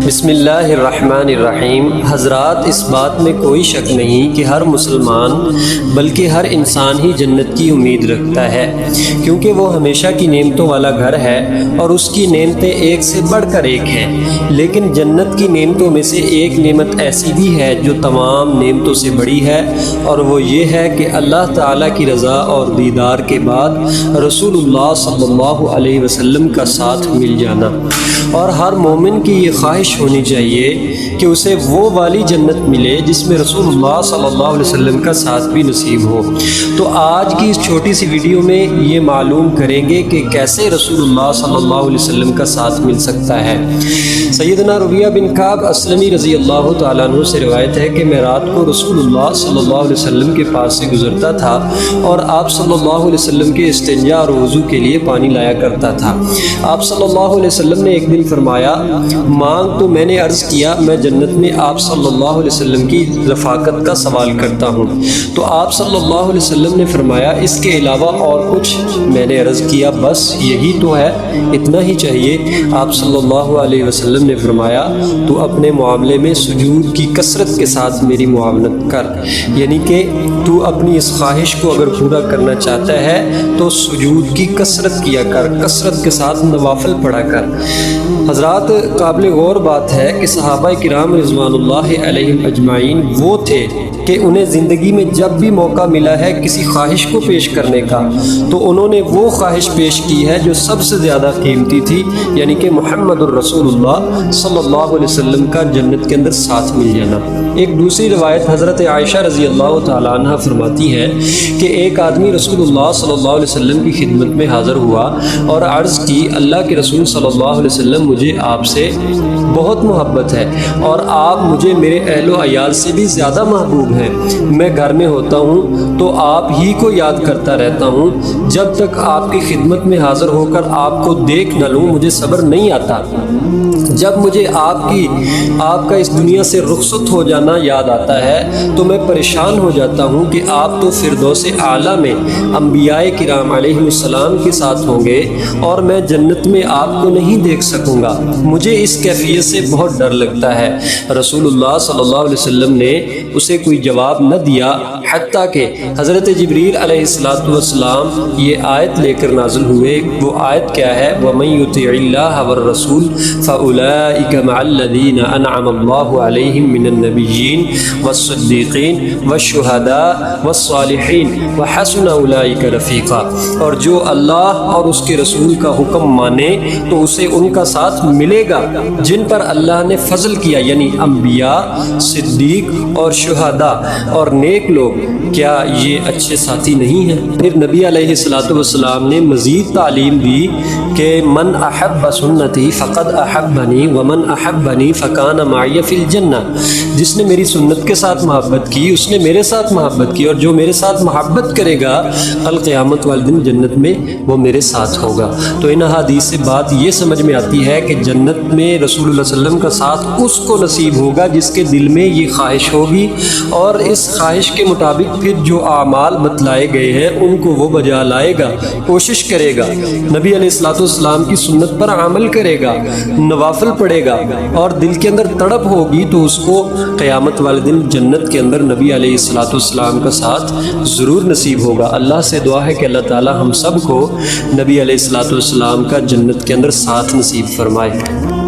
بسم اللہ الرحمن الرحیم۔ حضرات، اس بات میں کوئی شک نہیں کہ ہر مسلمان بلکہ ہر انسان ہی جنت کی امید رکھتا ہے، کیونکہ وہ ہمیشہ کی نعمتوں والا گھر ہے اور اس کی نعمتیں ایک سے بڑھ کر ایک ہیں۔ لیکن جنت کی نعمتوں میں سے ایک نعمت ایسی بھی ہے جو تمام نعمتوں سے بڑی ہے، اور وہ یہ ہے کہ اللہ تعالیٰ کی رضا اور دیدار کے بعد رسول اللہ صلی اللہ علیہ وسلم کا ساتھ مل جانا۔ اور ہر مومن کی یہ خواہش ہونی چاہیے کہ اسے وہ والی جنت ملے جس میں رسول اللہ صلی اللہ علیہ وسلم کا ساتھ بھی نصیب ہو۔ تو آج کی اس چھوٹی سی ویڈیو میں یہ معلوم کریں گے کہ کیسے رسول اللہ صلی اللہ علیہ وسلم کا ساتھ مل سکتا ہے۔ سیدنا ربیعہ بن کعب اسلمی رضی اللہ تعالیٰ عنہ سے روایت ہے کہ میں رات کو رسول اللہ صلی اللہ علیہ وسلم کے پاس سے گزرتا تھا اور آپ صلی اللہ علیہ وسلم کے استنجا اور وضو کے لیے پانی لایا کرتا تھا۔ آپ صلی اللہ علیہ وسلم نے ایک دن فرمایا، مانگ تو میں نے عرض کیا، میں جنت میں آپ صلی اللہ علیہ وسلم کی رفاقت کا سوال کرتا ہوں۔ تو آپ صلی اللہ علیہ وسلم نے فرمایا، اس کے علاوہ اور کچھ؟ میں نے عرض کیا، بس یہی تو ہے، اتنا ہی چاہیے۔ آپ صلی اللہ علیہ وسلم نے فرمایا، تو اپنے معاملے میں سجود کی کثرت کے ساتھ میری معاونت کر، یعنی کہ تو اپنی اس خواہش کو اگر پورا کرنا چاہتا ہے تو سجود کی کثرت کیا کر، کثرت کے ساتھ نوافل پڑھا کر۔ حضرات، قابل غور بات ہے کہ صحابہ کرام رضوان اللہ علیہم اجمعین وہ تھے کہ انہیں زندگی میں جب بھی موقع ملا ہے کسی خواہش کو پیش کرنے کا، تو انہوں نے وہ خواہش پیش کی ہے جو سب سے زیادہ قیمتی تھی، یعنی کہ محمد الرسول اللہ صلی اللہ علیہ وسلم کا جنت کے اندر ساتھ مل جانا۔ ایک دوسری روایت حضرت عائشہ رضی اللہ تعالیٰ عنہ فرماتی ہے کہ ایک آدمی رسول اللہ صلی اللہ علیہ وسلم کی خدمت میں حاضر ہوا اور عرض کی، اللہ کے رسول صلی اللہ علیہ وسلم، مجھے آپ سے بہت محبت ہے اور آپ مجھے میرے اہل و عیال سے بھی زیادہ محبوب ہیں۔ میں گھر میں ہوتا ہوں تو آپ ہی کو یاد کرتا رہتا ہوں، جب تک آپ کی خدمت میں حاضر ہو کر آپ کو دیکھ نہ لوں مجھے صبر نہیں آتا۔ جب مجھے آپ کا اس دنیا سے رخصت ہو جانا یاد آتا ہے تو میں پریشان ہو جاتا ہوں کہ آپ تو فردوس اعلیٰ میں انبیاء کرام علیہ السلام کے ساتھ ہوں گے اور میں جنت میں آپ کو نہیں دیکھ سکوں گا۔ مجھے اس کیفیت سے بہت ڈر لگتا ہے۔ رسول اللہ صلی اللہ علیہ وسلم نے اسے کوئی جواب نہ دیا، حتیٰ کہ حضرت جبریل علیہ السلام یہ آیت لے کر نازل ہوئے۔ وہ آیت کیا ہے؟ وَمَن يُطِعِ اللَّهَ وَالرَّسُولَ فَأُولَٰئِكَ مَعَ الَّذِينَ أَنْعَمَ اللَّهُ عَلَيْهِم مِّنَ النَّبِيِّينَ وَالصِّدِّيقِينَ وَالشُّهَدَاءِ وَالصَّالِحِينَ وَحَسُنَ أُولَٰئِكَ رَفِيقًا۔ اور جو اللہ اور اس کے رسول کا حکم مانے تو اسے ان کا ساتھ ملے گا جن پر اللہ نے فضل کیا، یعنی انبیاء، صدیق اور شہداء اور نیک لوگ۔ کیا یہ اچھے ساتھی نہیں ہیں؟ پھر نبی علیہ السلام نے مزید تعلیم دی کہ من احب سنتی فقد احبنی ومن احبنی فکان معی فی الجنہ۔ جس نے میری سنت کے ساتھ محبت کی اس نے میرے ساتھ محبت کی، اور جو میرے ساتھ محبت کرے گا القیامت والے دن جنت میں وہ میرے ساتھ ہوگا۔ تو ان احادیث سے بات یہ سمجھ میں آتی ہے کہ جنت میں رسول اللہ صلی اللہ علیہ وسلم کا ساتھ اس کو نصیب ہوگا جس کے دل میں یہ خواہش ہوگی، اور اس خواہش کے مطابق پھر جو اعمال بتلائے گئے ہیں ان کو وہ بجا لائے گا، کوشش کرے گا، نبی علیہ السلام کی سنت پر عمل کرے گا، نوافل پڑھے گا، اور دل کے اندر تڑپ ہوگی تو اس کو قیامت والے دن جنت کے اندر نبی علیہ السلام کا ساتھ ضرور نصیب ہوگا۔ اللہ سے دعا ہے کہ اللہ تعالی ہم سب کو نبی علیہ السلام کا جنت کے اندر ساتھ نصیب فرمائے۔